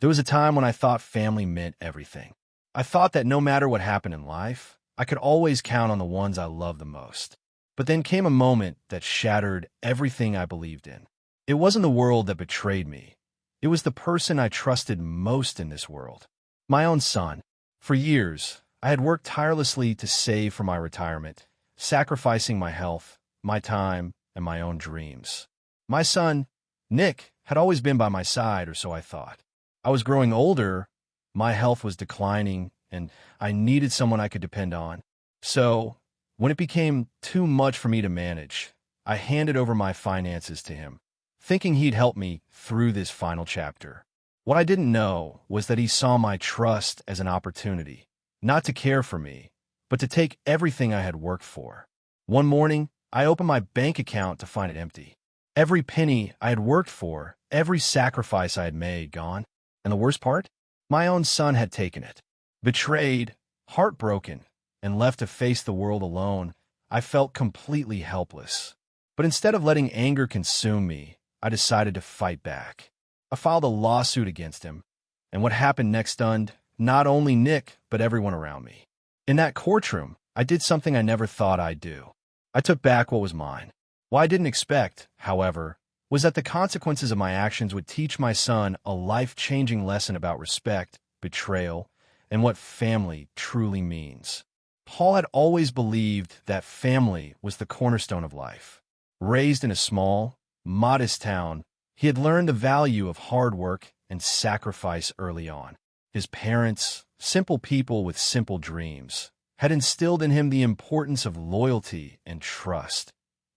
There was a time when I thought family meant everything. I thought that no matter what happened in life, I could always count on the ones I loved the most. But then came a moment that shattered everything I believed in. It wasn't the world that betrayed me. It was the person I trusted most in this world. My own son. For years, I had worked tirelessly to save for my retirement, sacrificing my health, my time, and my own dreams. My son, Nick, had always been by my side, or so I thought. I was growing older, my health was declining, and I needed someone I could depend on. So, when it became too much for me to manage, I handed over my finances to him, thinking he'd help me through this final chapter. What I didn't know was that he saw my trust as an opportunity, not to care for me, but to take everything I had worked for. One morning, I opened my bank account to find it empty. Every penny I had worked for, every sacrifice I had made, gone. And the worst part? My own son had taken it. Betrayed, heartbroken, and left to face the world alone, I felt completely helpless. But instead of letting anger consume me, I decided to fight back. I filed a lawsuit against him, and what happened next stunned not only Nick, but everyone around me. In that courtroom, I did something I never thought I'd do. I took back what was mine. What I didn't expect, however, was that the consequences of my actions would teach my son a life-changing lesson about respect, betrayal, and what family truly means. Paul had always believed that family was the cornerstone of life. Raised in a small, modest town, he had learned the value of hard work and sacrifice early on. His parents, simple people with simple dreams, had instilled in him the importance of loyalty and trust,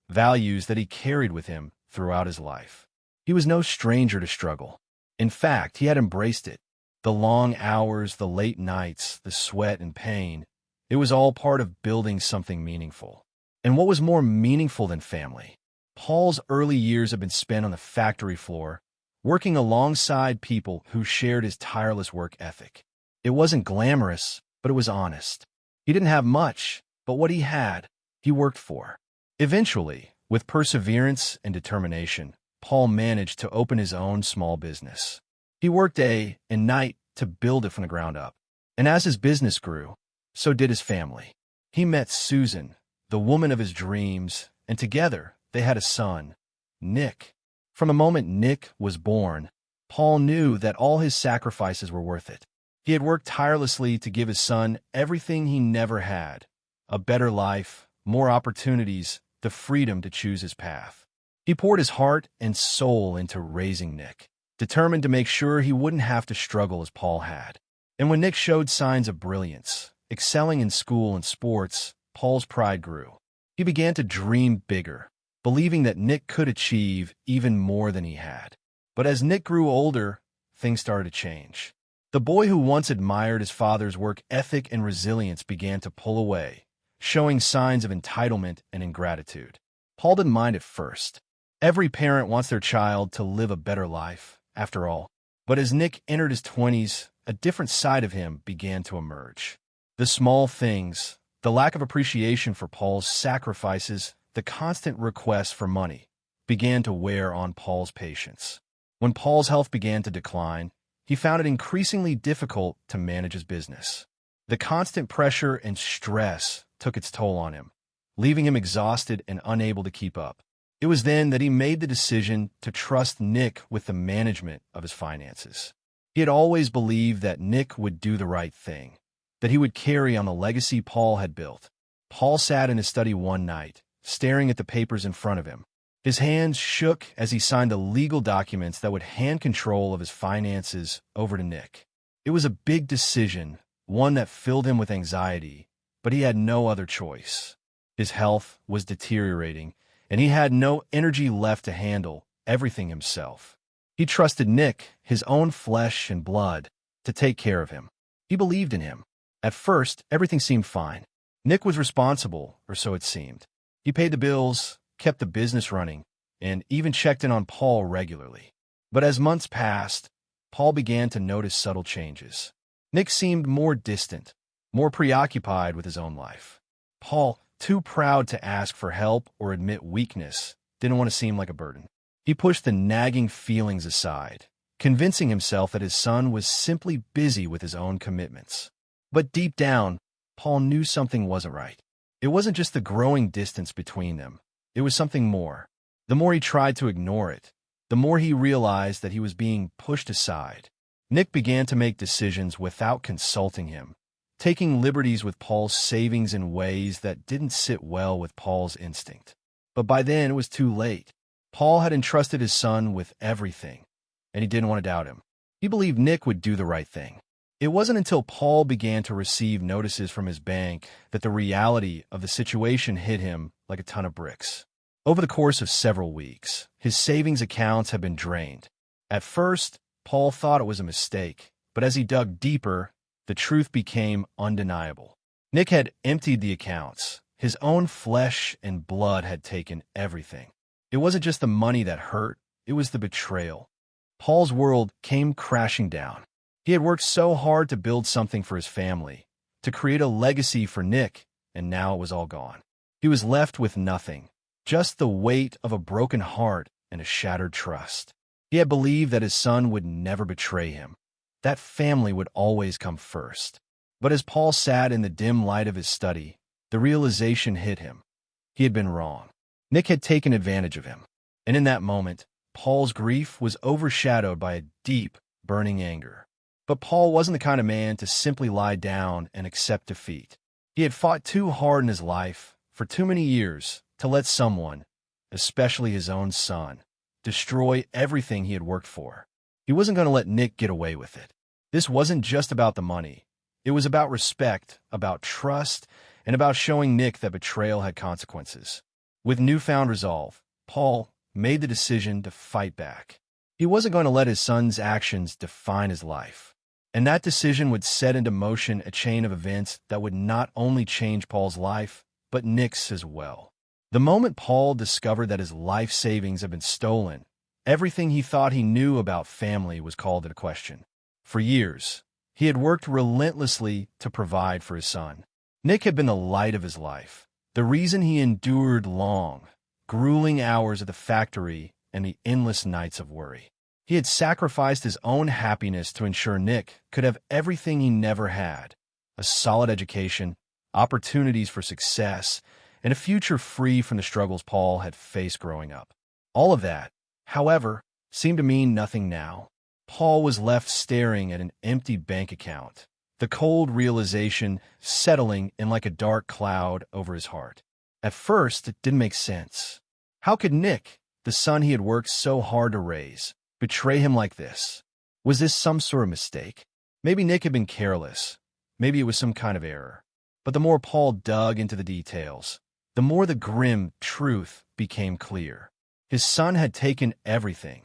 values that he carried with him throughout his life. He was no stranger to struggle. In fact, he had embraced it. The long hours, the late nights, the sweat and pain, it was all part of building something meaningful. And what was more meaningful than family? Paul's early years had been spent on the factory floor, working alongside people who shared his tireless work ethic. It wasn't glamorous, but it was honest. He didn't have much, but what he had, he worked for. Eventually, with perseverance and determination, Paul managed to open his own small business. He worked day and night to build it from the ground up. And as his business grew, so did his family. He met Susan, the woman of his dreams, and together they had a son, Nick. From the moment Nick was born, Paul knew that all his sacrifices were worth it. He had worked tirelessly to give his son everything he never had: a better life, more opportunities, the freedom to choose his path. He poured his heart and soul into raising Nick, determined to make sure he wouldn't have to struggle as Paul had. And when Nick showed signs of brilliance, excelling in school and sports, Paul's pride grew. He began to dream bigger, believing that Nick could achieve even more than he had. But as Nick grew older, things started to change. The boy who once admired his father's work ethic and resilience began to pull away, showing signs of entitlement and ingratitude. Paul didn't mind at first. Every parent wants their child to live a better life, after all. But as Nick entered his 20s, a different side of him began to emerge. The small things, the lack of appreciation for Paul's sacrifices, the constant requests for money, began to wear on Paul's patience. When Paul's health began to decline, he found it increasingly difficult to manage his business. The constant pressure and stress took its toll on him, leaving him exhausted and unable to keep up. It was then that he made the decision to trust Nick with the management of his finances. He had always believed that Nick would do the right thing, that he would carry on the legacy Paul had built. Paul sat in his study one night, staring at the papers in front of him. His hands shook as he signed the legal documents that would hand control of his finances over to Nick. It was a big decision, one that filled him with anxiety, but he had no other choice. His health was deteriorating, and he had no energy left to handle everything himself. He trusted Nick, his own flesh and blood, to take care of him. He believed in him. At first, everything seemed fine. Nick was responsible, or so it seemed. He paid the bills, kept the business running, and even checked in on Paul regularly. But as months passed, Paul began to notice subtle changes. Nick seemed more distant, more preoccupied with his own life. Paul, too proud to ask for help or admit weakness, didn't want to seem like a burden. He pushed the nagging feelings aside, convincing himself that his son was simply busy with his own commitments. But deep down, Paul knew something wasn't right. It wasn't just the growing distance between them. It was something more. The more he tried to ignore it, the more he realized that he was being pushed aside. Nick began to make decisions without consulting him, taking liberties with Paul's savings in ways that didn't sit well with Paul's instinct. But by then, it was too late. Paul had entrusted his son with everything, and he didn't want to doubt him. He believed Nick would do the right thing. It wasn't until Paul began to receive notices from his bank that the reality of the situation hit him like a ton of bricks. Over the course of several weeks, his savings accounts had been drained. At first, Paul thought it was a mistake, but as he dug deeper, the truth became undeniable. Nick had emptied the accounts. His own flesh and blood had taken everything. It wasn't just the money that hurt, it was the betrayal. Paul's world came crashing down. He had worked so hard to build something for his family, to create a legacy for Nick, and now it was all gone. He was left with nothing, just the weight of a broken heart and a shattered trust. He had believed that his son would never betray him, that family would always come first. But as Paul sat in the dim light of his study, the realization hit him. He had been wrong. Nick had taken advantage of him. And in that moment, Paul's grief was overshadowed by a deep, burning anger. But Paul wasn't the kind of man to simply lie down and accept defeat. He had fought too hard in his life, for too many years, to let someone, especially his own son, destroy everything he had worked for. He wasn't going to let Nick get away with it. This wasn't just about the money. It was about respect, about trust, and about showing Nick that betrayal had consequences. With newfound resolve, Paul made the decision to fight back. He wasn't going to let his son's actions define his life. And that decision would set into motion a chain of events that would not only change Paul's life, but Nick's as well. The moment Paul discovered that his life savings had been stolen, everything he thought he knew about family was called into question. For years, he had worked relentlessly to provide for his son. Nick had been the light of his life, the reason he endured long, grueling hours at the factory and the endless nights of worry. He had sacrificed his own happiness to ensure Nick could have everything he never had: a solid education, opportunities for success, and a future free from the struggles Paul had faced growing up. All of that, however, seemed to mean nothing now. Paul was left staring at an empty bank account, the cold realization settling in like a dark cloud over his heart. At first, it didn't make sense. How could Nick, the son he had worked so hard to raise, betray him like this? Was this some sort of mistake? Maybe Nick had been careless. Maybe it was some kind of error. But the more Paul dug into the details, the more the grim truth became clear. His son had taken everything.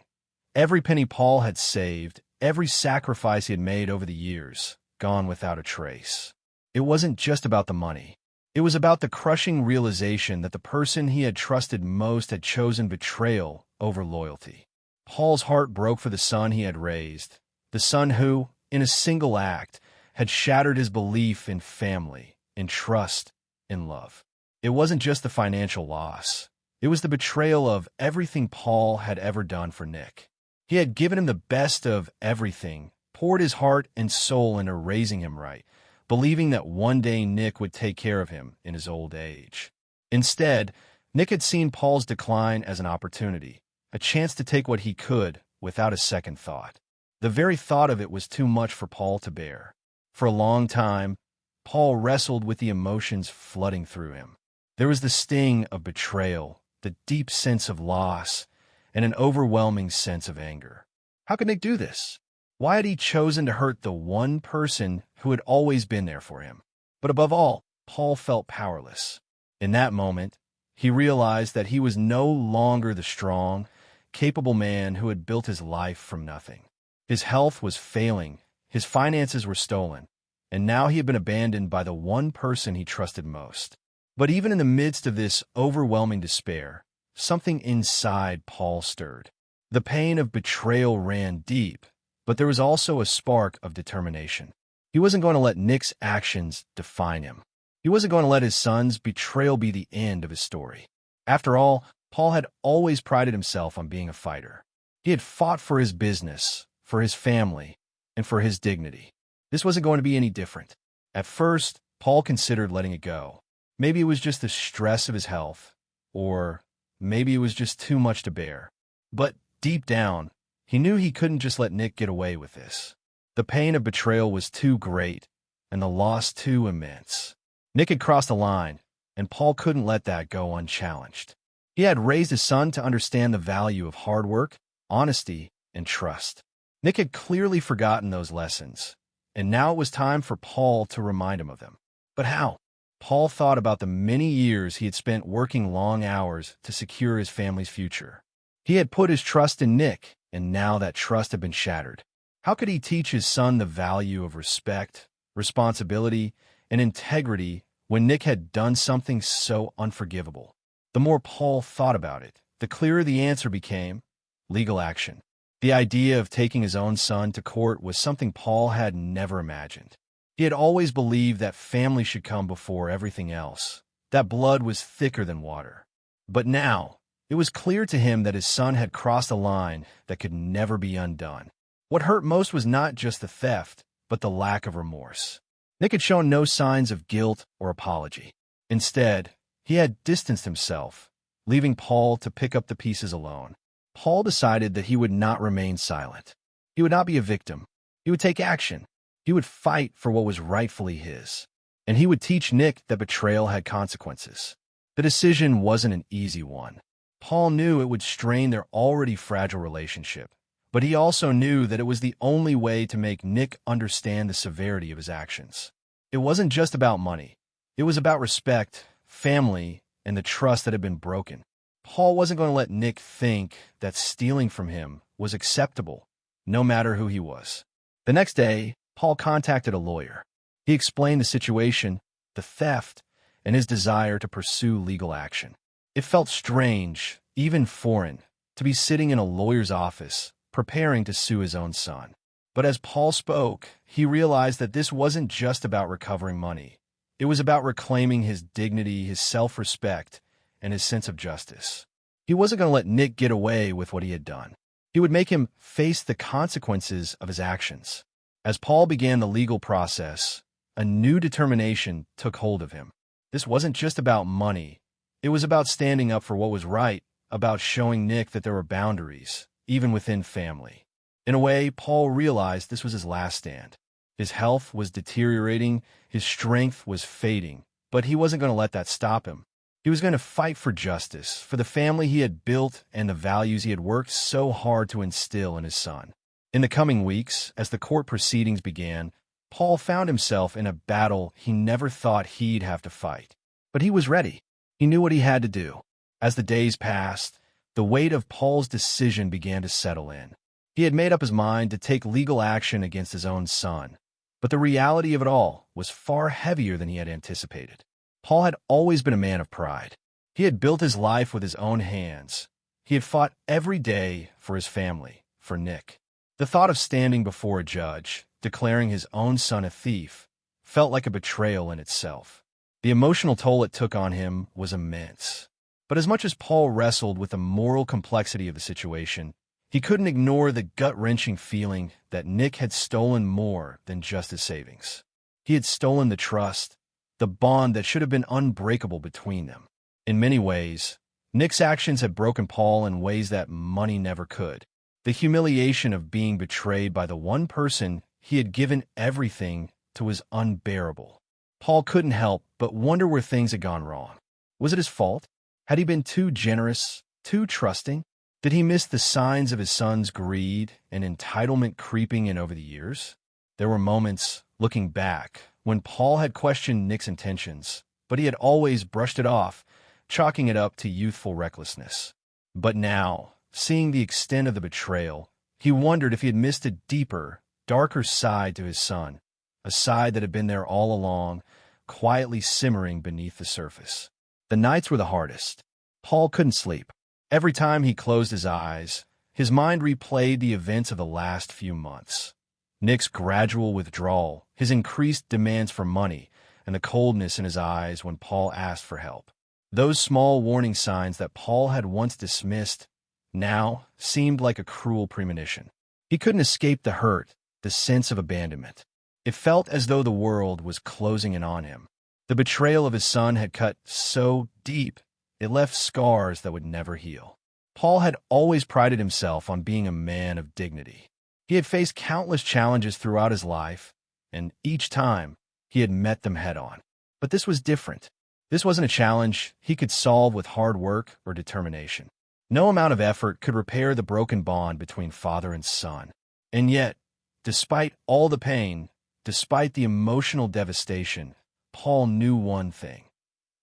Every penny Paul had saved, every sacrifice he had made over the years, gone without a trace. It wasn't just about the money. It was about the crushing realization that the person he had trusted most had chosen betrayal over loyalty. Paul's heart broke for the son he had raised, the son who, in a single act, had shattered his belief in family, in trust, in love. It wasn't just the financial loss. It was the betrayal of everything Paul had ever done for Nick. He had given him the best of everything, poured his heart and soul into raising him right, believing that one day Nick would take care of him in his old age. Instead, Nick had seen Paul's decline as an opportunity, a chance to take what he could without a second thought. The very thought of it was too much for Paul to bear. For a long time, Paul wrestled with the emotions flooding through him. There was the sting of betrayal, the deep sense of loss, and an overwhelming sense of anger. How could Nick do this? Why had he chosen to hurt the one person who had always been there for him? But above all, Paul felt powerless. In that moment, he realized that he was no longer the strong, capable man who had built his life from nothing. His health was failing, his finances were stolen, and now he had been abandoned by the one person he trusted most. But even in the midst of this overwhelming despair, something inside Paul stirred. The pain of betrayal ran deep, but there was also a spark of determination. He wasn't going to let Nick's actions define him. He wasn't going to let his son's betrayal be the end of his story. After all, Paul had always prided himself on being a fighter. He had fought for his business, for his family, and for his dignity. This wasn't going to be any different. At first, Paul considered letting it go. Maybe it was just the stress of his health, or maybe it was just too much to bear. But deep down, he knew he couldn't just let Nick get away with this. The pain of betrayal was too great, and the loss too immense. Nick had crossed a line, and Paul couldn't let that go unchallenged. He had raised his son to understand the value of hard work, honesty, and trust. Nick had clearly forgotten those lessons, and now it was time for Paul to remind him of them. But how? Paul thought about the many years he had spent working long hours to secure his family's future. He had put his trust in Nick, and now that trust had been shattered. How could he teach his son the value of respect, responsibility, and integrity when Nick had done something so unforgivable? The more Paul thought about it, the clearer the answer became: legal action. The idea of taking his own son to court was something Paul had never imagined. He had always believed that family should come before everything else, that blood was thicker than water. But now, it was clear to him that his son had crossed a line that could never be undone. What hurt most was not just the theft, but the lack of remorse. Nick had shown no signs of guilt or apology. Instead, he had distanced himself, leaving Paul to pick up the pieces alone. Paul decided that he would not remain silent. He would not be a victim. He would take action. He would fight for what was rightfully his. And he would teach Nick that betrayal had consequences. The decision wasn't an easy one. Paul knew it would strain their already fragile relationship, but he also knew that it was the only way to make Nick understand the severity of his actions. It wasn't just about money. It was about respect, family, and the trust that had been broken. Paul wasn't going to let Nick think that stealing from him was acceptable, no matter who he was. The next day, Paul contacted a lawyer. He explained the situation, the theft, and his desire to pursue legal action. It felt strange, even foreign, to be sitting in a lawyer's office, preparing to sue his own son. But as Paul spoke, he realized that this wasn't just about recovering money. It was about reclaiming his dignity, his self-respect, and his sense of justice. He wasn't going to let Nick get away with what he had done. He would make him face the consequences of his actions. As Paul began the legal process, a new determination took hold of him. This wasn't just about money. It was about standing up for what was right, about showing Nick that there were boundaries, even within family. In a way, Paul realized this was his last stand. His health was deteriorating, his strength was fading, but he wasn't going to let that stop him. He was going to fight for justice, for the family he had built and the values he had worked so hard to instill in his son. In the coming weeks, as the court proceedings began, Paul found himself in a battle he never thought he'd have to fight. But he was ready. He knew what he had to do. As the days passed, the weight of Paul's decision began to settle in. He had made up his mind to take legal action against his own son. But the reality of it all was far heavier than he had anticipated. Paul had always been a man of pride. He had built his life with his own hands. He had fought every day for his family, for Nick. The thought of standing before a judge, declaring his own son a thief, felt like a betrayal in itself. The emotional toll it took on him was immense. But as much as Paul wrestled with the moral complexity of the situation, he couldn't ignore the gut-wrenching feeling that Nick had stolen more than just his savings. He had stolen the trust, the bond that should have been unbreakable between them. In many ways, Nick's actions had broken Paul in ways that money never could. The humiliation of being betrayed by the one person he had given everything to was unbearable. Paul couldn't help but wonder where things had gone wrong. Was it his fault? Had he been too generous, too trusting? Did he miss the signs of his son's greed and entitlement creeping in over the years? There were moments, looking back, when Paul had questioned Nick's intentions, but he had always brushed it off, chalking it up to youthful recklessness. But now, seeing the extent of the betrayal, he wondered if he had missed a deeper, darker side to his son, a side that had been there all along, quietly simmering beneath the surface. The nights were the hardest. Paul couldn't sleep. Every time he closed his eyes, his mind replayed the events of the last few months. Nick's gradual withdrawal, his increased demands for money, and the coldness in his eyes when Paul asked for help. Those small warning signs that Paul had once dismissed now seemed like a cruel premonition. He couldn't escape the hurt, the sense of abandonment. It felt as though the world was closing in on him. The betrayal of his son had cut so deep, it left scars that would never heal. Paul had always prided himself on being a man of dignity. He had faced countless challenges throughout his life, and each time, he had met them head-on. But this was different. This wasn't a challenge he could solve with hard work or determination. No amount of effort could repair the broken bond between father and son. And yet, despite all the pain, despite the emotional devastation, Paul knew one thing.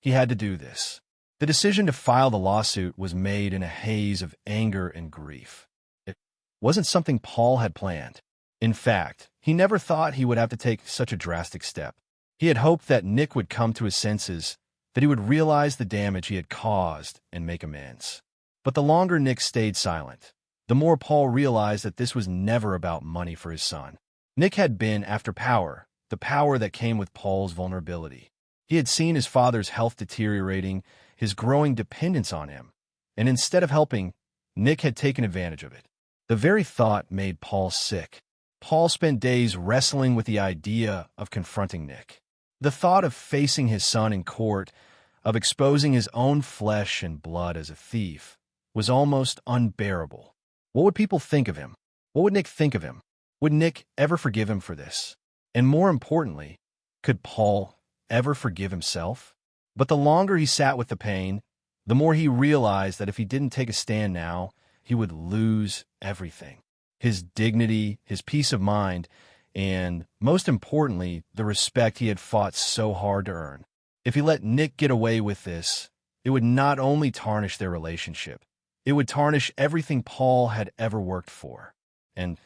He had to do this. The decision to file the lawsuit was made in a haze of anger and grief. It wasn't something Paul had planned. In fact, he never thought he would have to take such a drastic step. He had hoped that Nick would come to his senses, that he would realize the damage he had caused and make amends. But the longer Nick stayed silent, the more Paul realized that this was never about money for his son. Nick had been after power, the power that came with Paul's vulnerability. He had seen his father's health deteriorating, his growing dependence on him, and instead of helping, Nick had taken advantage of it. The very thought made Paul sick. Paul spent days wrestling with the idea of confronting Nick. The thought of facing his son in court, of exposing his own flesh and blood as a thief, was almost unbearable. What would people think of him? What would Nick think of him? Would Nick ever forgive him for this? And more importantly, could Paul ever forgive himself? But the longer he sat with the pain, the more he realized that if he didn't take a stand now, he would lose everything. His dignity, his peace of mind, and, most importantly, the respect he had fought so hard to earn. If he let Nick get away with this, it would not only tarnish their relationship, it would tarnish everything Paul had ever worked for. And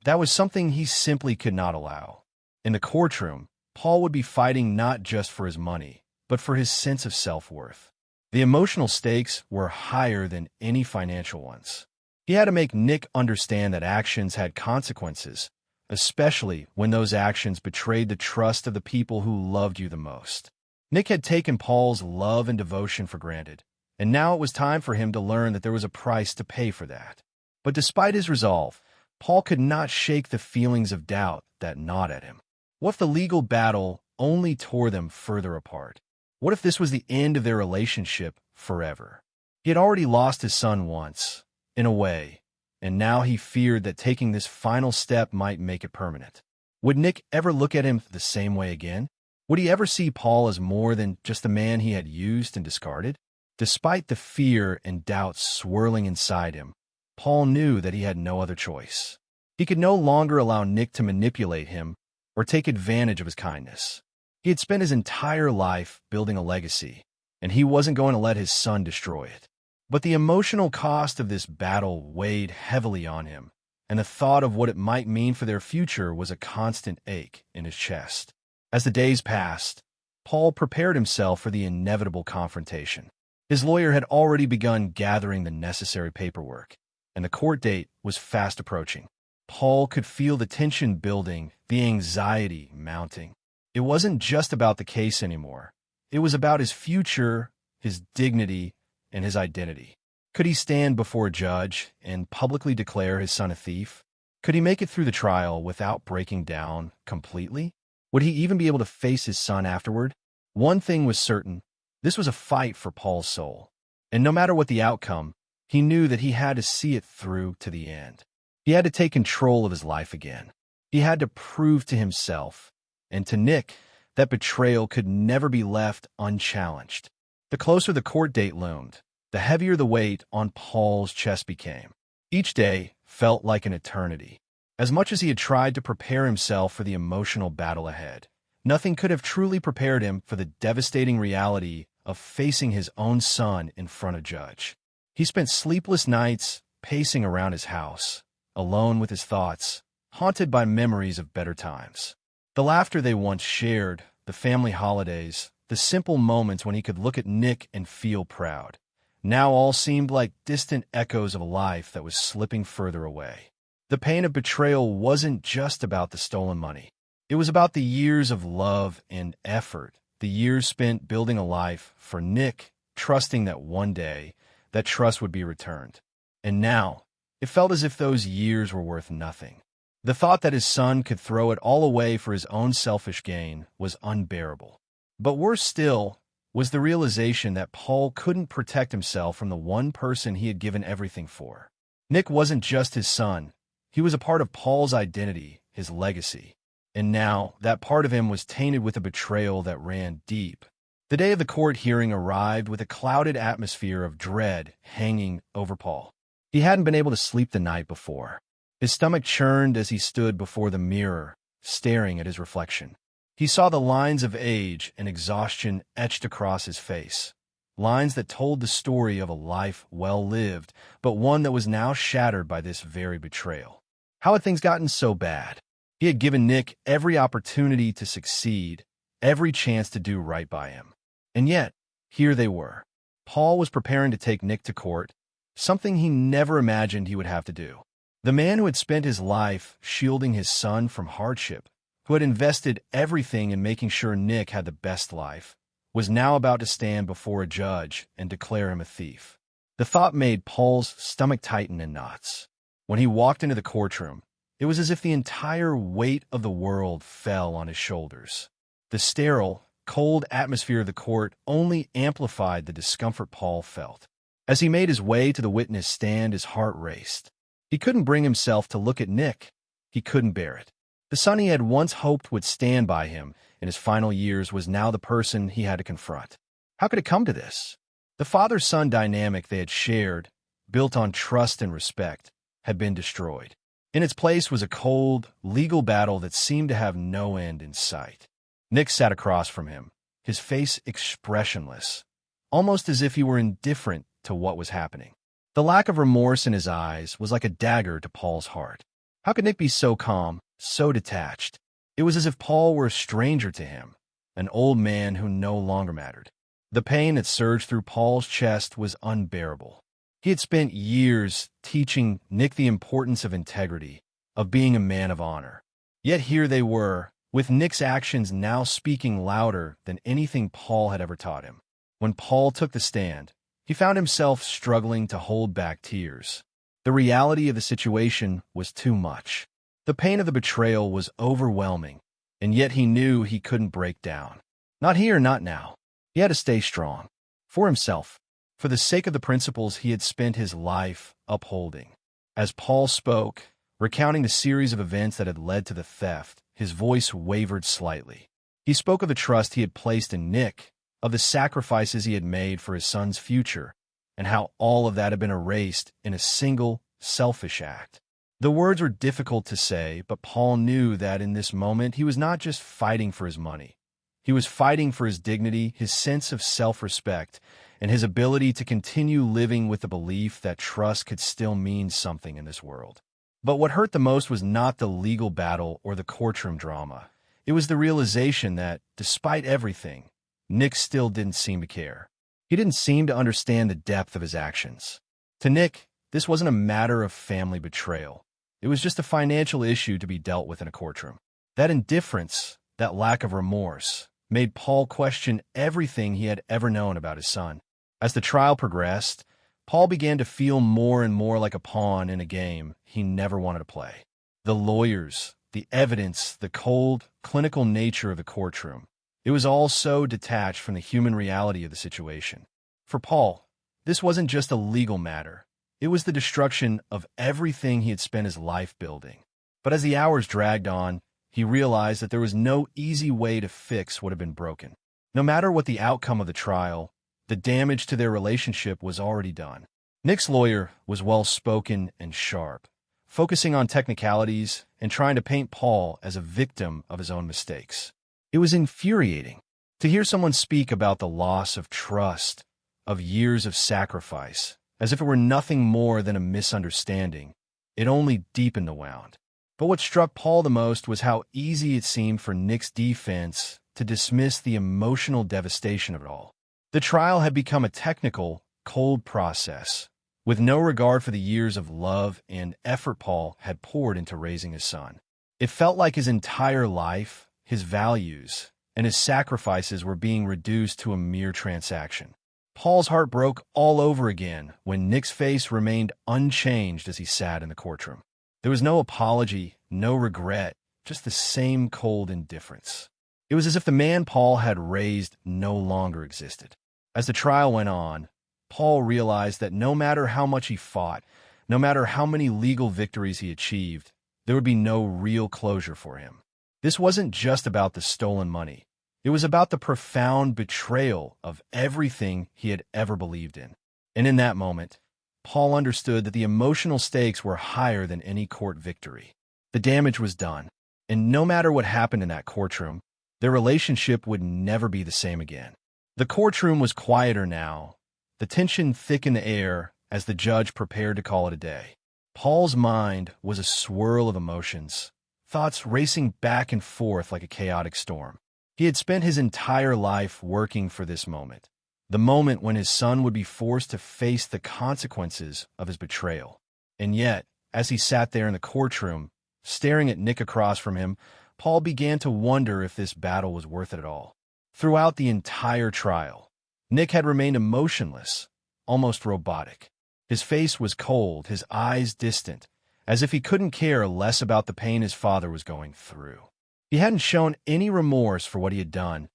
that was something he simply could not allow. In the courtroom, Paul would be fighting not just for his money, but for his sense of self-worth. The emotional stakes were higher than any financial ones. He had to make Nick understand that actions had consequences, especially when those actions betrayed the trust of the people who loved you the most. Nick had taken Paul's love and devotion for granted, and now it was time for him to learn that there was a price to pay for that. But despite his resolve, Paul could not shake the feelings of doubt that gnawed at him. What if the legal battle only tore them further apart? What if this was the end of their relationship forever? He had already lost his son once, in a way, and now he feared that taking this final step might make it permanent. Would Nick ever look at him the same way again? Would he ever see Paul as more than just the man he had used and discarded? Despite the fear and doubt swirling inside him, Paul knew that he had no other choice. He could no longer allow Nick to manipulate him or take advantage of his kindness. He had spent his entire life building a legacy, and he wasn't going to let his son destroy it. But the emotional cost of this battle weighed heavily on him, and the thought of what it might mean for their future was a constant ache in his chest. As the days passed, Paul prepared himself for the inevitable confrontation. His lawyer had already begun gathering the necessary paperwork, and the court date was fast approaching. Paul could feel the tension building, the anxiety mounting. It wasn't just about the case anymore. It was about his future, his dignity, and his identity. Could he stand before a judge and publicly declare his son a thief? Could he make it through the trial without breaking down completely? Would he even be able to face his son afterward? One thing was certain. This was a fight for Paul's soul. And no matter what the outcome, he knew that he had to see it through to the end. He had to take control of his life again. He had to prove to himself and to Nick that betrayal could never be left unchallenged. The closer the court date loomed, the heavier the weight on Paul's chest became. Each day felt like an eternity. As much as he had tried to prepare himself for the emotional battle ahead, nothing could have truly prepared him for the devastating reality of facing his own son in front of a judge. He spent sleepless nights pacing around his house, alone with his thoughts, haunted by memories of better times. The laughter they once shared, the family holidays, the simple moments when he could look at Nick and feel proud. Now all seemed like distant echoes of a life that was slipping further away. The pain of betrayal wasn't just about the stolen money. It was about the years of love and effort, the years spent building a life for Nick, trusting that one day that trust would be returned. And now, It felt as if those years were worth nothing. The thought that his son could throw it all away for his own selfish gain was unbearable. But worse still was the realization that Paul couldn't protect himself from the one person he had given everything for. Nick wasn't just his son. He was a part of Paul's identity, his legacy. And now, that part of him was tainted with a betrayal that ran deep. The day of the court hearing arrived with a clouded atmosphere of dread hanging over Paul. He hadn't been able to sleep the night before. His stomach churned as he stood before the mirror, staring at his reflection. He saw the lines of age and exhaustion etched across his face, lines that told the story of a life well lived, but one that was now shattered by this very betrayal. How had things gotten so bad? He had given Nick every opportunity to succeed, every chance to do right by him. And yet, here they were. Paul was preparing to take Nick to court, something he never imagined he would have to do. The man who had spent his life shielding his son from hardship, who had invested everything in making sure Nick had the best life, was now about to stand before a judge and declare him a thief. The thought made Paul's stomach tighten in knots. When he walked into the courtroom, it was as if the entire weight of the world fell on his shoulders. The sterile, cold atmosphere of the court only amplified the discomfort Paul felt. As he made his way to the witness stand, his heart raced. He couldn't bring himself to look at Nick. He couldn't bear it. The son he had once hoped would stand by him in his final years was now the person he had to confront. How could it come to this? The father-son dynamic they had shared, built on trust and respect, had been destroyed. In its place was a cold, legal battle that seemed to have no end in sight. Nick sat across from him, his face expressionless, almost as if he were indifferent to what was happening. The lack of remorse in his eyes was like a dagger to Paul's heart. How could Nick be so calm, so detached? It was as if Paul were a stranger to him, an old man who no longer mattered. The pain that surged through Paul's chest was unbearable. He had spent years teaching Nick the importance of integrity, of being a man of honor. Yet here they were, with Nick's actions now speaking louder than anything Paul had ever taught him. When Paul took the stand, he found himself struggling to hold back tears. The reality of the situation was too much. The pain of the betrayal was overwhelming, and yet he knew he couldn't break down. Not here, not now. He had to stay strong. For himself. For the sake of the principles he had spent his life upholding. As Paul spoke, recounting the series of events that had led to the theft, his voice wavered slightly. He spoke of the trust he had placed in Nick, of the sacrifices he had made for his son's future, and how all of that had been erased in a single, selfish act. The words were difficult to say, but Paul knew that in this moment he was not just fighting for his money. He was fighting for his dignity, his sense of self-respect, and his ability to continue living with the belief that trust could still mean something in this world. But what hurt the most was not the legal battle or the courtroom drama. It was the realization that, despite everything, Nick still didn't seem to care. He didn't seem to understand the depth of his actions. To Nick, this wasn't a matter of family betrayal. It was just a financial issue to be dealt with in a courtroom. That indifference, that lack of remorse, made Paul question everything he had ever known about his son. As the trial progressed, Paul began to feel more and more like a pawn in a game he never wanted to play. The lawyers, the evidence, the cold, clinical nature of the courtroom. It was all so detached from the human reality of the situation. For Paul, this wasn't just a legal matter. It was the destruction of everything he had spent his life building. But as the hours dragged on, he realized that there was no easy way to fix what had been broken. No matter what the outcome of the trial, the damage to their relationship was already done. Nick's lawyer was well-spoken and sharp, focusing on technicalities and trying to paint Paul as a victim of his own mistakes. It was infuriating to hear someone speak about the loss of trust, of years of sacrifice, as if it were nothing more than a misunderstanding. It only deepened the wound. But what struck Paul the most was how easy it seemed for Nick's defense to dismiss the emotional devastation of it all. The trial had become a technical, cold process, with no regard for the years of love and effort Paul had poured into raising his son. It felt like his entire life, his values, and his sacrifices were being reduced to a mere transaction. Paul's heart broke all over again when Nick's face remained unchanged as he sat in the courtroom. There was no apology, no regret, just the same cold indifference. It was as if the man Paul had raised no longer existed. As the trial went on, Paul realized that no matter how much he fought, no matter how many legal victories he achieved, there would be no real closure for him. This wasn't just about the stolen money. It was about the profound betrayal of everything he had ever believed in. And in that moment, Paul understood that the emotional stakes were higher than any court victory. The damage was done, and no matter what happened in that courtroom, their relationship would never be the same again. The courtroom was quieter now, the tension thick in the air as the judge prepared to call it a day. Paul's mind was a swirl of emotions, thoughts racing back and forth like a chaotic storm. He had spent his entire life working for this moment, the moment when his son would be forced to face the consequences of his betrayal. And yet, as he sat there in the courtroom, staring at Nick across from him, Paul began to wonder if this battle was worth it at all. Throughout the entire trial, Nick had remained emotionless, almost robotic. His face was cold, his eyes distant, as if he couldn't care less about the pain his father was going through. He hadn't shown any remorse for what he had done,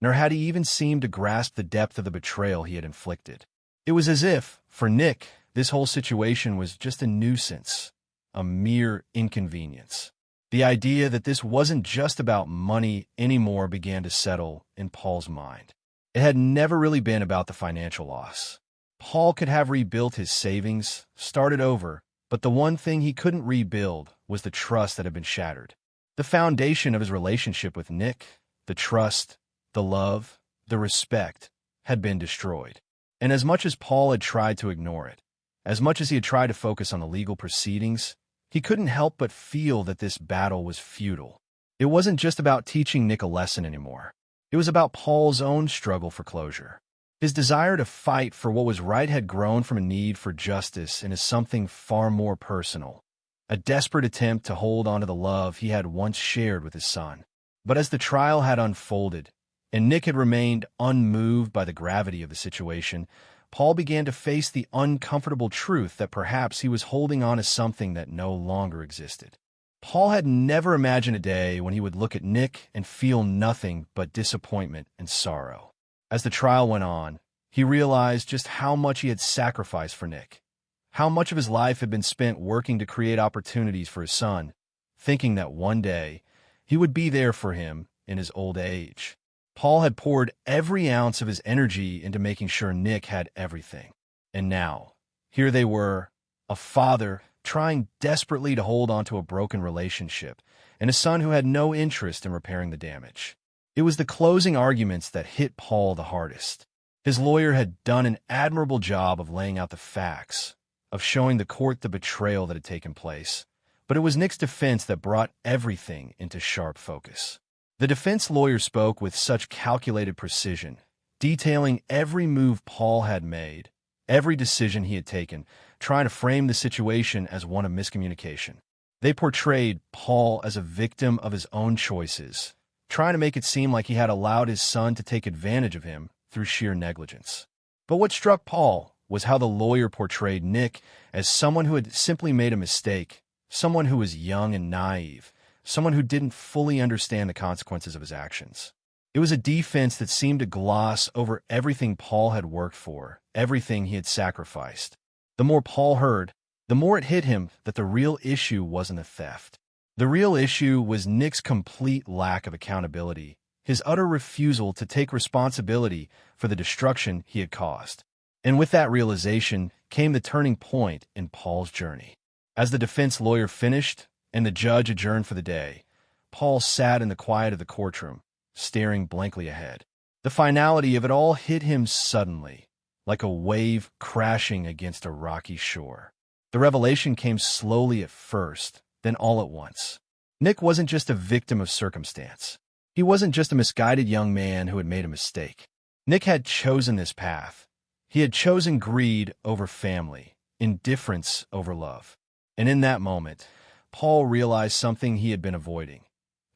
nor had he even seemed to grasp the depth of the betrayal he had inflicted. It was as if, for Nick, this whole situation was just a nuisance, a mere inconvenience. The idea that this wasn't just about money anymore began to settle in Paul's mind. It had never really been about the financial loss. Paul could have rebuilt his savings, started over, but the one thing he couldn't rebuild was the trust that had been shattered. The foundation of his relationship with Nick, the trust, the love, the respect, had been destroyed. And as much as Paul had tried to ignore it, as much as he had tried to focus on the legal proceedings, he couldn't help but feel that this battle was futile. It wasn't just about teaching Nick a lesson anymore. It was about Paul's own struggle for closure. His desire to fight for what was right had grown from a need for justice into something far more personal, a desperate attempt to hold on to the love he had once shared with his son. But as the trial had unfolded, and Nick had remained unmoved by the gravity of the situation, Paul began to face the uncomfortable truth that perhaps he was holding on to something that no longer existed. Paul had never imagined a day when he would look at Nick and feel nothing but disappointment and sorrow. As the trial went on, he realized just how much he had sacrificed for Nick, how much of his life had been spent working to create opportunities for his son, thinking that one day he would be there for him in his old age. Paul had poured every ounce of his energy into making sure Nick had everything. And now, here they were, a father trying desperately to hold on to a broken relationship, and a son who had no interest in repairing the damage. It was the closing arguments that hit Paul the hardest. His lawyer had done an admirable job of laying out the facts, of showing the court the betrayal that had taken place, but it was Nick's defense that brought everything into sharp focus. The defense lawyer spoke with such calculated precision, detailing every move Paul had made, every decision he had taken, trying to frame the situation as one of miscommunication. They portrayed Paul as a victim of his own choices, trying to make it seem like he had allowed his son to take advantage of him through sheer negligence. But what struck Paul was how the lawyer portrayed Nick as someone who had simply made a mistake, someone who was young and naive, someone who didn't fully understand the consequences of his actions. It was a defense that seemed to gloss over everything Paul had worked for, everything he had sacrificed. The more Paul heard, the more it hit him that the real issue wasn't the theft. The real issue was Nick's complete lack of accountability, his utter refusal to take responsibility for the destruction he had caused. And with that realization came the turning point in Paul's journey. As the defense lawyer finished and the judge adjourned for the day, Paul sat in the quiet of the courtroom, staring blankly ahead. The finality of it all hit him suddenly, like a wave crashing against a rocky shore. The revelation came slowly at first, then all at once. Nick wasn't just a victim of circumstance. He wasn't just a misguided young man who had made a mistake. Nick had chosen this path. He had chosen greed over family, indifference over love. And in that moment, Paul realized something he had been avoiding.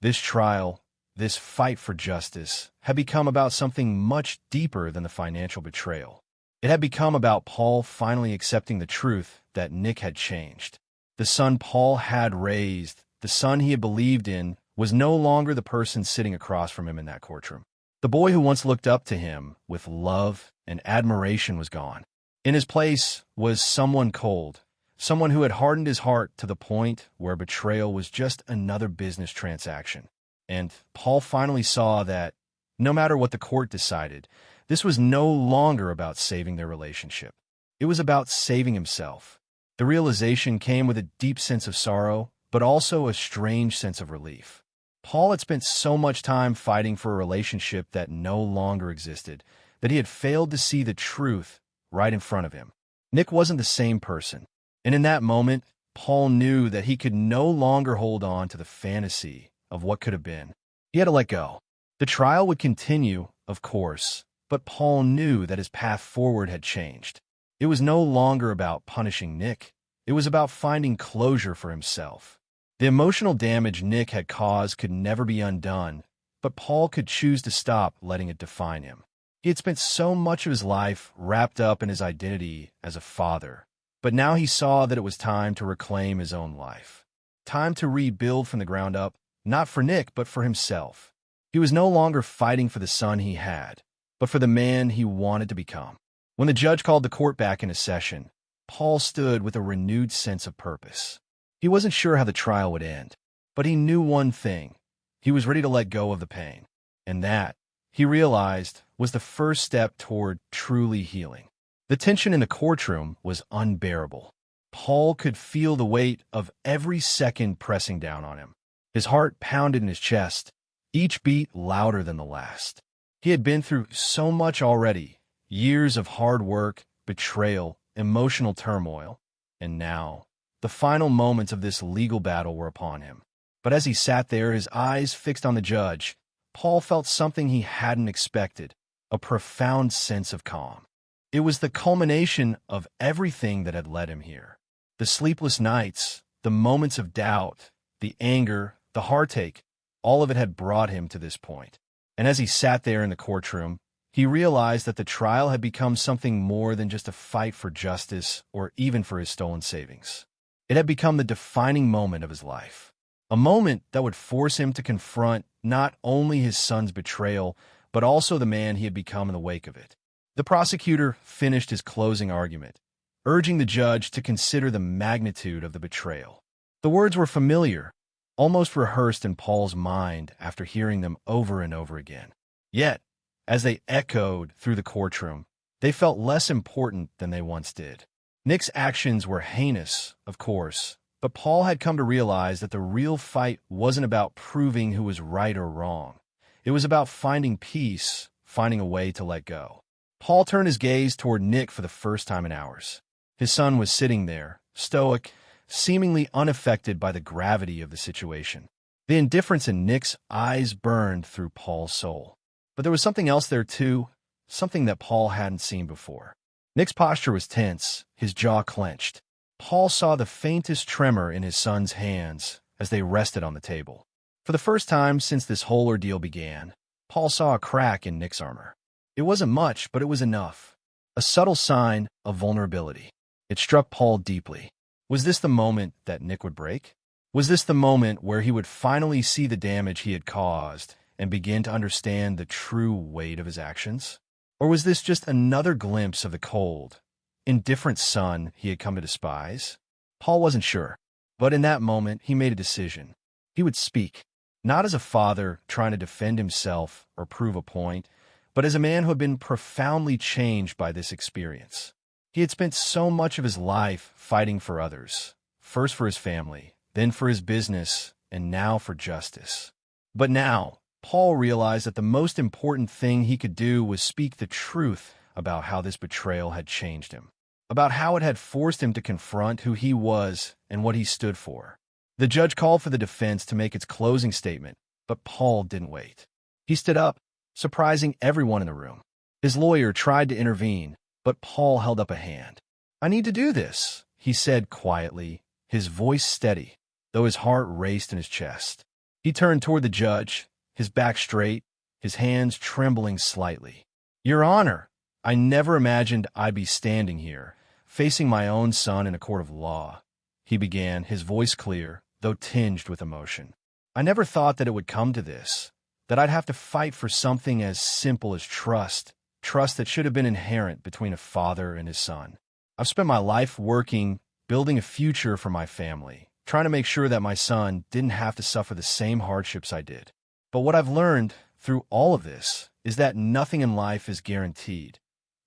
This trial, this fight for justice, had become about something much deeper than the financial betrayal. It had become about Paul finally accepting the truth that Nick had changed. The son Paul had raised, the son he had believed in, was no longer the person sitting across from him in that courtroom. The boy who once looked up to him with love and admiration was gone. In his place was someone cold, someone who had hardened his heart to the point where betrayal was just another business transaction. And Paul finally saw that, no matter what the court decided, this was no longer about saving their relationship. It was about saving himself. The realization came with a deep sense of sorrow, but also a strange sense of relief. Paul had spent so much time fighting for a relationship that no longer existed, that he had failed to see the truth right in front of him. Nick wasn't the same person, and in that moment, Paul knew that he could no longer hold on to the fantasy of what could have been. He had to let go. The trial would continue, of course, but Paul knew that his path forward had changed. It was no longer about punishing Nick. It was about finding closure for himself. The emotional damage Nick had caused could never be undone, but Paul could choose to stop letting it define him. He had spent so much of his life wrapped up in his identity as a father, but now he saw that it was time to reclaim his own life. Time to rebuild from the ground up, not for Nick, but for himself. He was no longer fighting for the son he had, but for the man he wanted to become. When the judge called the court back into session, Paul stood with a renewed sense of purpose. He wasn't sure how the trial would end, but he knew one thing. He was ready to let go of the pain. And that, he realized, was the first step toward truly healing. The tension in the courtroom was unbearable. Paul could feel the weight of every second pressing down on him. His heart pounded in his chest, each beat louder than the last. He had been through so much already, years of hard work, betrayal, emotional turmoil, and now, the final moments of this legal battle were upon him. But as he sat there, his eyes fixed on the judge, Paul felt something he hadn't expected, a profound sense of calm. It was the culmination of everything that had led him here. The sleepless nights, the moments of doubt, the anger, the heartache, all of it had brought him to this point. And as he sat there in the courtroom, he realized that the trial had become something more than just a fight for justice or even for his stolen savings. It had become the defining moment of his life, a moment that would force him to confront not only his son's betrayal, but also the man he had become in the wake of it. The prosecutor finished his closing argument, urging the judge to consider the magnitude of the betrayal. The words were familiar, almost rehearsed in Paul's mind after hearing them over and over again. Yet, as they echoed through the courtroom, they felt less important than they once did. Nick's actions were heinous, of course, but Paul had come to realize that the real fight wasn't about proving who was right or wrong. It was about finding peace, finding a way to let go. Paul turned his gaze toward Nick for the first time in hours. His son was sitting there, stoic, seemingly unaffected by the gravity of the situation. The indifference in Nick's eyes burned through Paul's soul. But there was something else there too, something that Paul hadn't seen before. Nick's posture was tense, his jaw clenched. Paul saw the faintest tremor in his son's hands as they rested on the table. For the first time since this whole ordeal began, Paul saw a crack in Nick's armor. It wasn't much, but it was enough. A subtle sign of vulnerability. It struck Paul deeply. Was this the moment that Nick would break? Was this the moment where he would finally see the damage he had caused and begin to understand the true weight of his actions? Or was this just another glimpse of the cold, indifferent son he had come to despise? Paul wasn't sure, but in that moment he made a decision. He would speak, not as a father trying to defend himself or prove a point, but as a man who had been profoundly changed by this experience. He had spent so much of his life fighting for others, first for his family, then for his business, and now for justice. But now, Paul realized that the most important thing he could do was speak the truth about how this betrayal had changed him, about how it had forced him to confront who he was and what he stood for. The judge called for the defense to make its closing statement, but Paul didn't wait. He stood up, surprising everyone in the room. His lawyer tried to intervene, but Paul held up a hand. "I need to do this," he said quietly, his voice steady, though his heart raced in his chest. He turned toward the judge, his back straight, his hands trembling slightly. "Your Honor, I never imagined I'd be standing here, facing my own son in a court of law," he began, his voice clear, though tinged with emotion. "I never thought that it would come to this, that I'd have to fight for something as simple as trust that should have been inherent between a father and his son. I've spent my life working, building a future for my family, trying to make sure that my son didn't have to suffer the same hardships I did. But what I've learned through all of this is that nothing in life is guaranteed,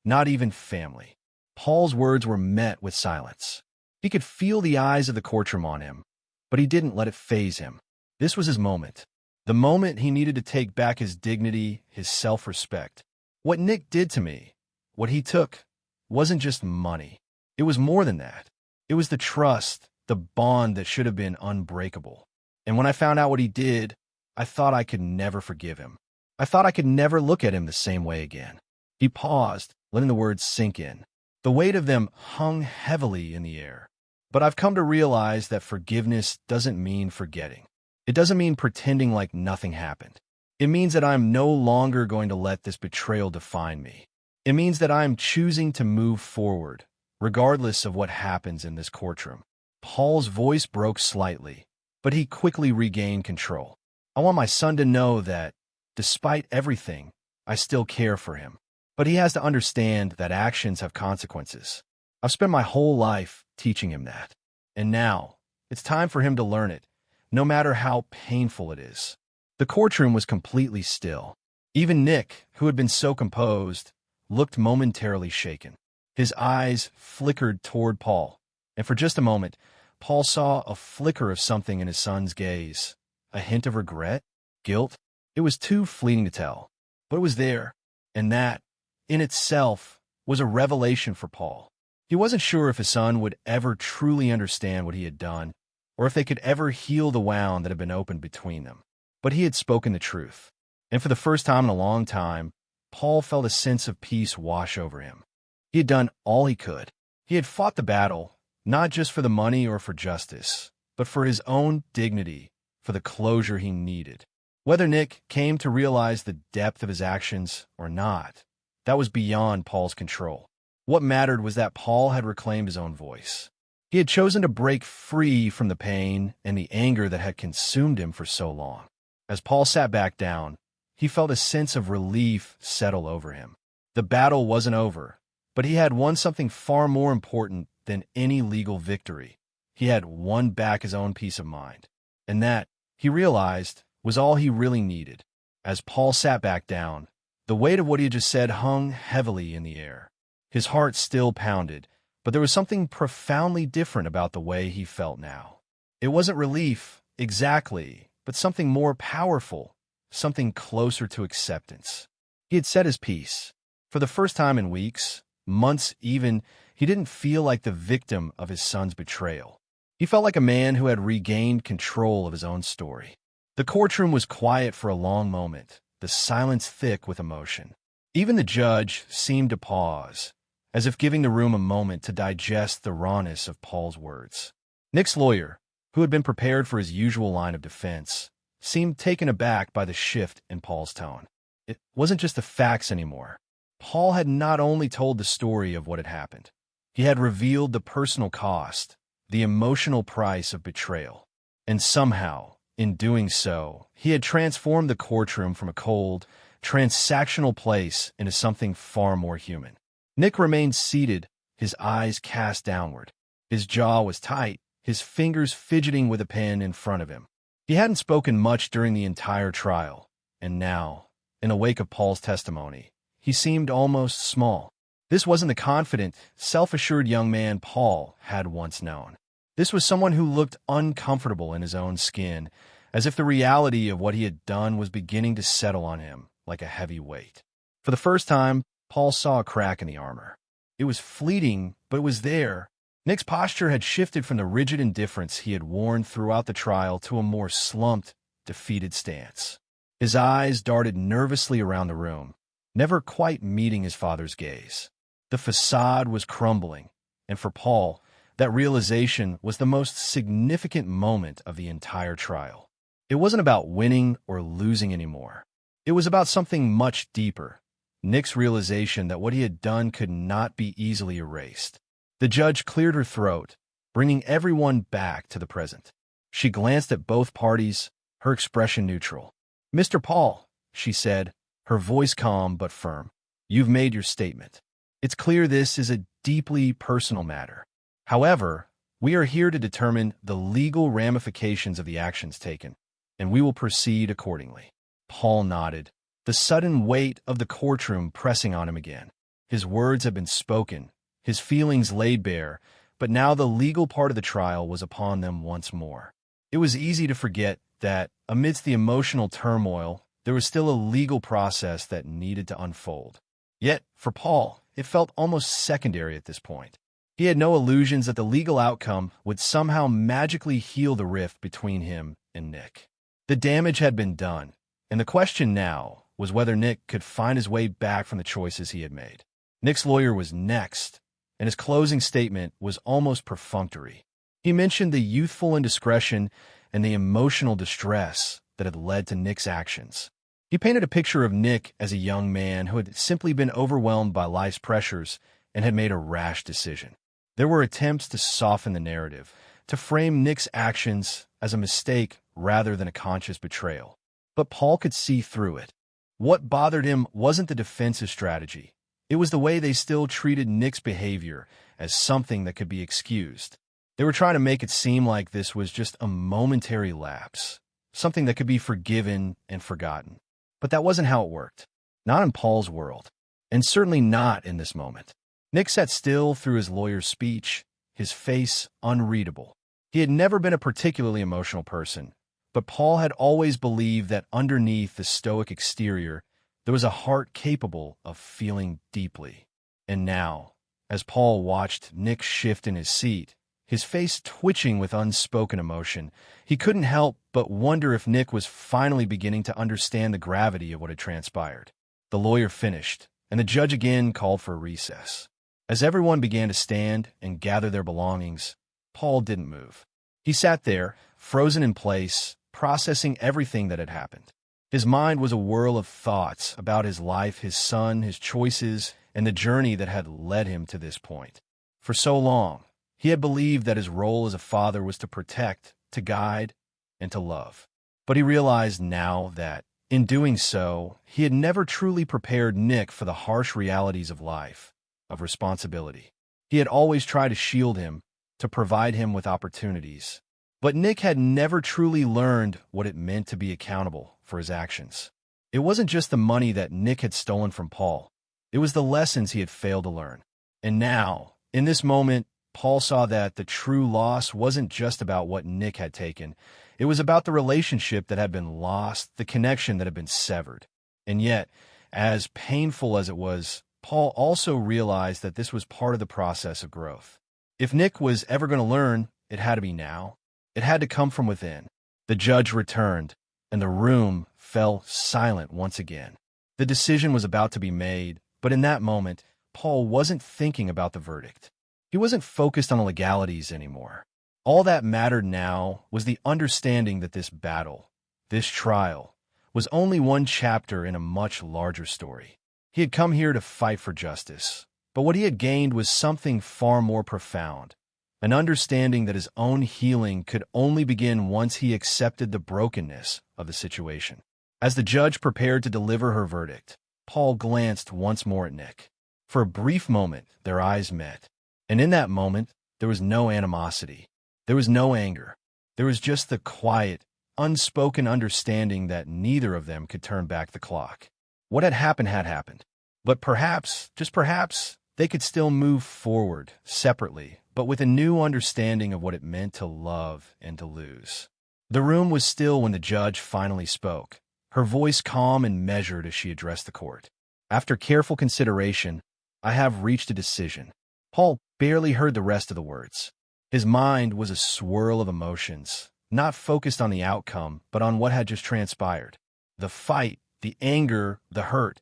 not even family." Paul's words were met with silence. He could feel the eyes of the courtroom on him, but he didn't let it faze him. This was his moment. The moment he needed to take back his dignity, his self-respect. What Nick did to me, what he took, wasn't just money. It was more than that. It was the trust, the bond that should have been unbreakable. And when I found out what he did, I thought I could never forgive him. I thought I could never look at him the same way again. He paused, letting the words sink in. The weight of them hung heavily in the air. But I've come to realize that forgiveness doesn't mean forgetting. It doesn't mean pretending like nothing happened. It means that I'm no longer going to let this betrayal define me. It means that I'm choosing to move forward, regardless of what happens in this courtroom. Paul's voice broke slightly, but he quickly regained control. I want my son to know that, despite everything, I still care for him. But he has to understand that actions have consequences. I've spent my whole life teaching him that. And now, it's time for him to learn it, no matter how painful it is. The courtroom was completely still. Even Nick, who had been so composed, looked momentarily shaken. His eyes flickered toward Paul, and for just a moment, Paul saw a flicker of something in his son's gaze. A hint of regret? Guilt? It was too fleeting to tell, but it was there, and that, in itself, was a revelation for Paul. He wasn't sure if his son would ever truly understand what he had done, or if they could ever heal the wound that had been opened between them. But he had spoken the truth, and for the first time in a long time, Paul felt a sense of peace wash over him. He had done all he could. He had fought the battle, not just for the money or for justice, but for his own dignity, for the closure he needed. Whether Nick came to realize the depth of his actions or not, that was beyond Paul's control. What mattered was that Paul had reclaimed his own voice. He had chosen to break free from the pain and the anger that had consumed him for so long. As Paul sat back down, he felt a sense of relief settle over him. The battle wasn't over, but he had won something far more important than any legal victory. He had won back his own peace of mind. And that, he realized, was all he really needed. As Paul sat back down, the weight of what he had just said hung heavily in the air. His heart still pounded, but there was something profoundly different about the way he felt now. It wasn't relief, exactly, but something more powerful, something closer to acceptance. He had said his piece. For the first time in weeks, months even, he didn't feel like the victim of his son's betrayal. He felt like a man who had regained control of his own story. The courtroom was quiet for a long moment, the silence thick with emotion. Even the judge seemed to pause, as if giving the room a moment to digest the rawness of Paul's words. Nick's lawyer, who had been prepared for his usual line of defense, seemed taken aback by the shift in Paul's tone. It wasn't just the facts anymore. Paul had not only told the story of what had happened, he had revealed the personal cost, the emotional price of betrayal. And somehow, in doing so, he had transformed the courtroom from a cold, transactional place into something far more human. Nick remained seated, his eyes cast downward. His jaw was tight, his fingers fidgeting with a pen in front of him. He hadn't spoken much during the entire trial, and now, in the wake of Paul's testimony, he seemed almost small. This wasn't the confident, self-assured young man Paul had once known. This was someone who looked uncomfortable in his own skin, as if the reality of what he had done was beginning to settle on him like a heavy weight. For the first time, Paul saw a crack in the armor. It was fleeting, but it was there. Nick's posture had shifted from the rigid indifference he had worn throughout the trial to a more slumped, defeated stance. His eyes darted nervously around the room, never quite meeting his father's gaze. The facade was crumbling, and for Paul, that realization was the most significant moment of the entire trial. It wasn't about winning or losing anymore. It was about something much deeper, Nick's realization that what he had done could not be easily erased. The judge cleared her throat, bringing everyone back to the present. She glanced at both parties, her expression neutral. "Mr. Paul," she said, her voice calm but firm, "you've made your statement. It's clear this is a deeply personal matter. However, we are here to determine the legal ramifications of the actions taken, and we will proceed accordingly." Paul nodded, the sudden weight of the courtroom pressing on him again. His words had been spoken, his feelings laid bare, but now the legal part of the trial was upon them once more. It was easy to forget that, amidst the emotional turmoil, there was still a legal process that needed to unfold. Yet, for Paul, it felt almost secondary at this point. He had no illusions that the legal outcome would somehow magically heal the rift between him and Nick. The damage had been done, and the question now was whether Nick could find his way back from the choices he had made. Nick's lawyer was next, and his closing statement was almost perfunctory. He mentioned the youthful indiscretion and the emotional distress that had led to Nick's actions. He painted a picture of Nick as a young man who had simply been overwhelmed by life's pressures and had made a rash decision. There were attempts to soften the narrative, to frame Nick's actions as a mistake rather than a conscious betrayal. But Paul could see through it. What bothered him wasn't the defensive strategy. It was the way they still treated Nick's behavior as something that could be excused. They were trying to make it seem like this was just a momentary lapse, something that could be forgiven and forgotten. But that wasn't how it worked. Not in Paul's world, and certainly not in this moment. Nick sat still through his lawyer's speech, his face unreadable. He had never been a particularly emotional person, but Paul had always believed that underneath the stoic exterior, there was a heart capable of feeling deeply. And now, as Paul watched Nick shift in his seat, his face twitching with unspoken emotion, he couldn't help but wonder if Nick was finally beginning to understand the gravity of what had transpired. The lawyer finished, and the judge again called for a recess. As everyone began to stand and gather their belongings, Paul didn't move. He sat there, frozen in place, processing everything that had happened. His mind was a whirl of thoughts about his life, his son, his choices, and the journey that had led him to this point. For so long, he had believed that his role as a father was to protect, to guide, and to love. But he realized now that, in doing so, he had never truly prepared Nick for the harsh realities of life, of responsibility. He had always tried to shield him, to provide him with opportunities. But Nick had never truly learned what it meant to be accountable for his actions. It wasn't just the money that Nick had stolen from Paul. It was the lessons he had failed to learn. And now, in this moment, Paul saw that the true loss wasn't just about what Nick had taken. It was about the relationship that had been lost, the connection that had been severed. And yet, as painful as it was, Paul also realized that this was part of the process of growth. If Nick was ever going to learn, it had to be now. It had to come from within. The judge returned, and the room fell silent once again. The decision was about to be made, but in that moment, Paul wasn't thinking about the verdict. He wasn't focused on the legalities anymore. All that mattered now was the understanding that this battle, this trial, was only one chapter in a much larger story. He had come here to fight for justice, but what he had gained was something far more profound, an understanding that his own healing could only begin once he accepted the brokenness of the situation. As the judge prepared to deliver her verdict, Paul glanced once more at Nick. For a brief moment, their eyes met. And in that moment, there was no animosity. There was no anger. There was just the quiet, unspoken understanding that neither of them could turn back the clock. What had happened. But perhaps, just perhaps, they could still move forward, separately, but with a new understanding of what it meant to love and to lose. The room was still when the judge finally spoke, her voice calm and measured as she addressed the court. "After careful consideration, I have reached a decision." Paul barely heard the rest of the words. His mind was a swirl of emotions, not focused on the outcome, but on what had just transpired. The fight, the anger, the hurt,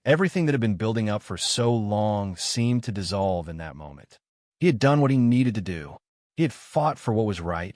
everything that had been building up for so long seemed to dissolve in that moment. He had done what he needed to do. He had fought for what was right,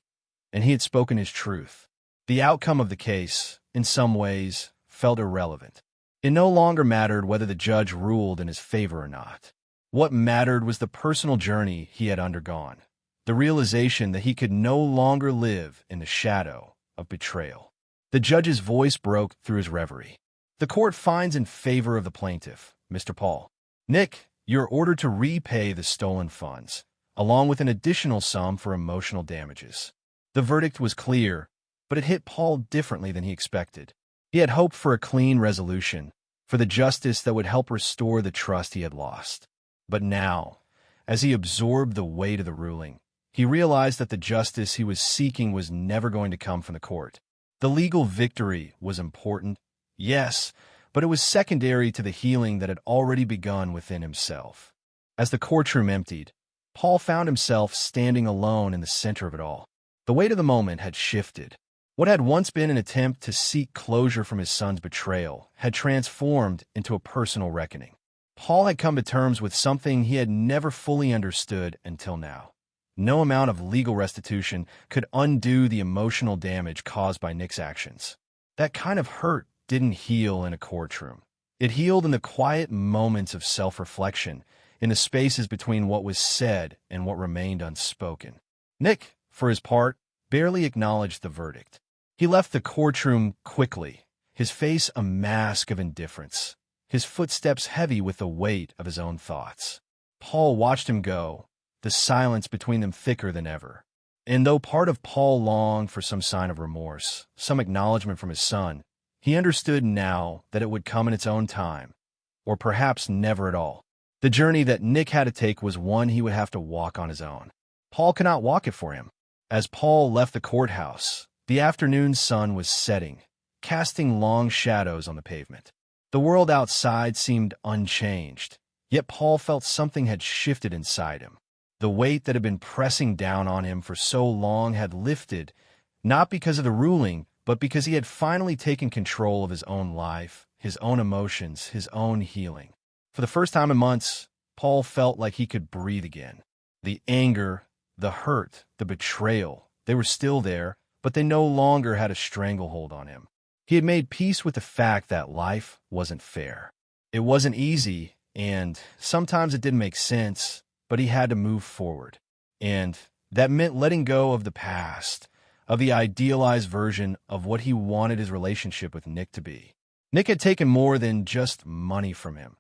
and he had spoken his truth. The outcome of the case, in some ways, felt irrelevant. It no longer mattered whether the judge ruled in his favor or not. What mattered was the personal journey he had undergone, the realization that he could no longer live in the shadow of betrayal. The judge's voice broke through his reverie. "The court finds in favor of the plaintiff, Mr. Paul. Nick, you're ordered to repay the stolen funds, along with an additional sum for emotional damages." The verdict was clear, but it hit Paul differently than he expected. He had hoped for a clean resolution, for the justice that would help restore the trust he had lost. But now, as he absorbed the weight of the ruling, he realized that the justice he was seeking was never going to come from the court. The legal victory was important, yes, but it was secondary to the healing that had already begun within himself. As the courtroom emptied, Paul found himself standing alone in the center of it all. The weight of the moment had shifted. What had once been an attempt to seek closure from his son's betrayal had transformed into a personal reckoning. Paul had come to terms with something he had never fully understood until now. No amount of legal restitution could undo the emotional damage caused by Nick's actions. That kind of hurt didn't heal in a courtroom. It healed in the quiet moments of self-reflection, in the spaces between what was said and what remained unspoken. Nick, for his part, barely acknowledged the verdict. He left the courtroom quickly, his face a mask of indifference, his footsteps heavy with the weight of his own thoughts. Paul watched him go, the silence between them thicker than ever. And though part of Paul longed for some sign of remorse, some acknowledgement from his son, he understood now that it would come in its own time, or perhaps never at all. The journey that Nick had to take was one he would have to walk on his own. Paul could not walk it for him. As Paul left the courthouse, the afternoon sun was setting, casting long shadows on the pavement. The world outside seemed unchanged, yet Paul felt something had shifted inside him. The weight that had been pressing down on him for so long had lifted, not because of the ruling, but because he had finally taken control of his own life, his own emotions, his own healing. For the first time in months, Paul felt like he could breathe again. The anger, the hurt, the betrayal, they were still there, but they no longer had a stranglehold on him. He had made peace with the fact that life wasn't fair. It wasn't easy, and sometimes it didn't make sense, but he had to move forward. And that meant letting go of the past, of the idealized version of what he wanted his relationship with Nick to be. Nick had taken more than just money from him.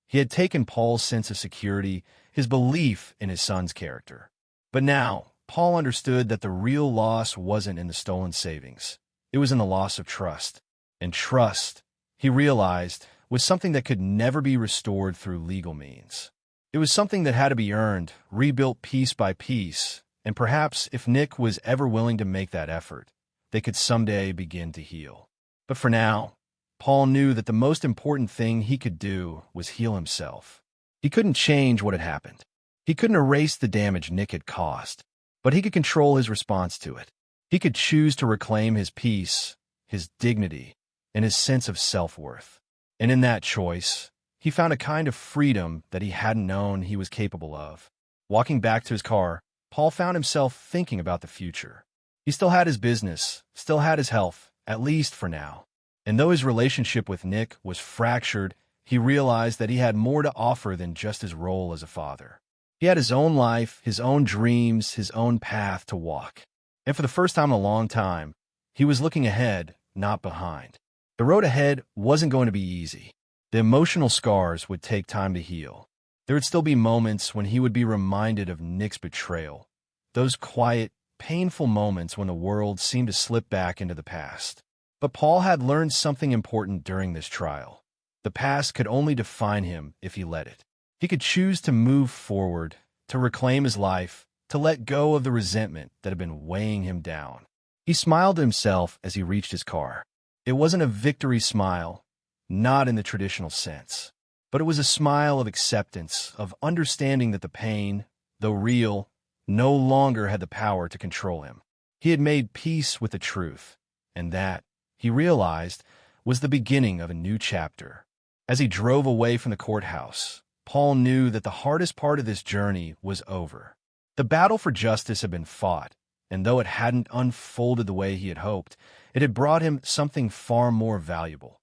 He had taken Paul's sense of security, his belief in his son's character. But now, Paul understood that the real loss wasn't in the stolen savings. It was in the loss of trust. And trust, he realized, was something that could never be restored through legal means. It was something that had to be earned, rebuilt piece by piece, and perhaps if Nick was ever willing to make that effort, they could someday begin to heal. But for now, Paul knew that the most important thing he could do was heal himself. He couldn't change what had happened. He couldn't erase the damage Nick had caused, but he could control his response to it. He could choose to reclaim his peace, his dignity, and his sense of self-worth. And in that choice, he found a kind of freedom that he hadn't known he was capable of. Walking back to his car, Paul found himself thinking about the future. He still had his business, still had his health, at least for now. And though his relationship with Nick was fractured, he realized that he had more to offer than just his role as a father. He had his own life, his own dreams, his own path to walk. And for the first time in a long time, he was looking ahead, not behind. The road ahead wasn't going to be easy. The emotional scars would take time to heal. There would still be moments when he would be reminded of Nick's betrayal, those quiet, painful moments when the world seemed to slip back into the past. But Paul had learned something important during this trial. The past could only define him if he let it. He could choose to move forward, to reclaim his life, to let go of the resentment that had been weighing him down. He smiled to himself as he reached his car. It wasn't a victory smile, not in the traditional sense, but it was a smile of acceptance, of understanding that the pain, though real, no longer had the power to control him. He had made peace with the truth, and that, he realized, was the beginning of a new chapter. As he drove away from the courthouse, Paul knew that the hardest part of this journey was over. The battle for justice had been fought, and though it hadn't unfolded the way he had hoped, it had brought him something far more valuable: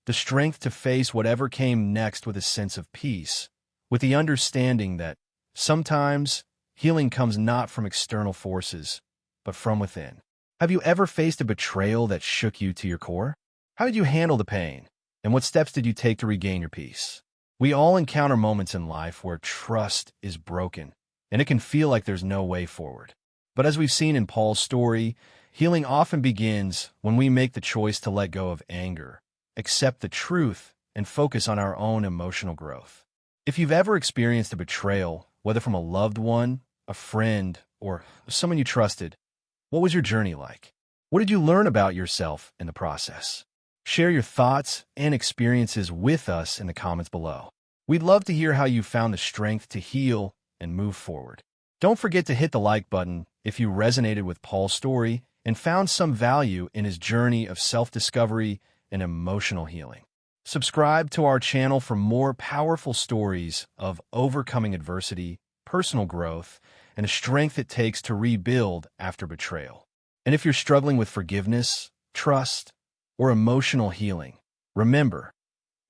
the strength to face whatever came next with a sense of peace, with the understanding that sometimes healing comes not from external forces, but from within. Have you ever faced a betrayal that shook you to your core? How did you handle the pain? And what steps did you take to regain your peace? We all encounter moments in life where trust is broken, and it can feel like there's no way forward. But as we've seen in Paul's story, healing often begins when we make the choice to let go of anger, accept the truth, and focus on our own emotional growth. If you've ever experienced a betrayal, whether from a loved one, a friend, or someone you trusted, what was your journey like? What did you learn about yourself in the process? Share your thoughts and experiences with us in the comments below. We'd love to hear how you found the strength to heal and move forward. Don't forget to hit the like button if you resonated with Paul's story and found some value in his journey of self-discovery and emotional healing. Subscribe to our channel for more powerful stories of overcoming adversity, personal growth, and the strength it takes to rebuild after betrayal. And if you're struggling with forgiveness, trust, or emotional healing, remember,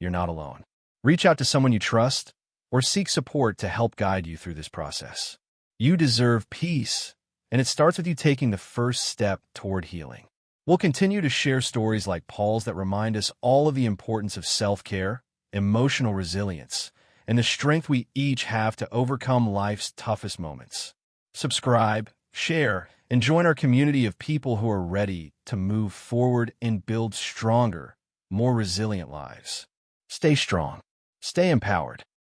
you're not alone. Reach out to someone you trust or seek support to help guide you through this process. You deserve peace, and it starts with you taking the first step toward healing. We'll continue to share stories like Paul's that remind us all of the importance of self-care, emotional resilience, and the strength we each have to overcome life's toughest moments. Subscribe, share, and join our community of people who are ready to move forward and build stronger, more resilient lives. Stay strong, stay empowered,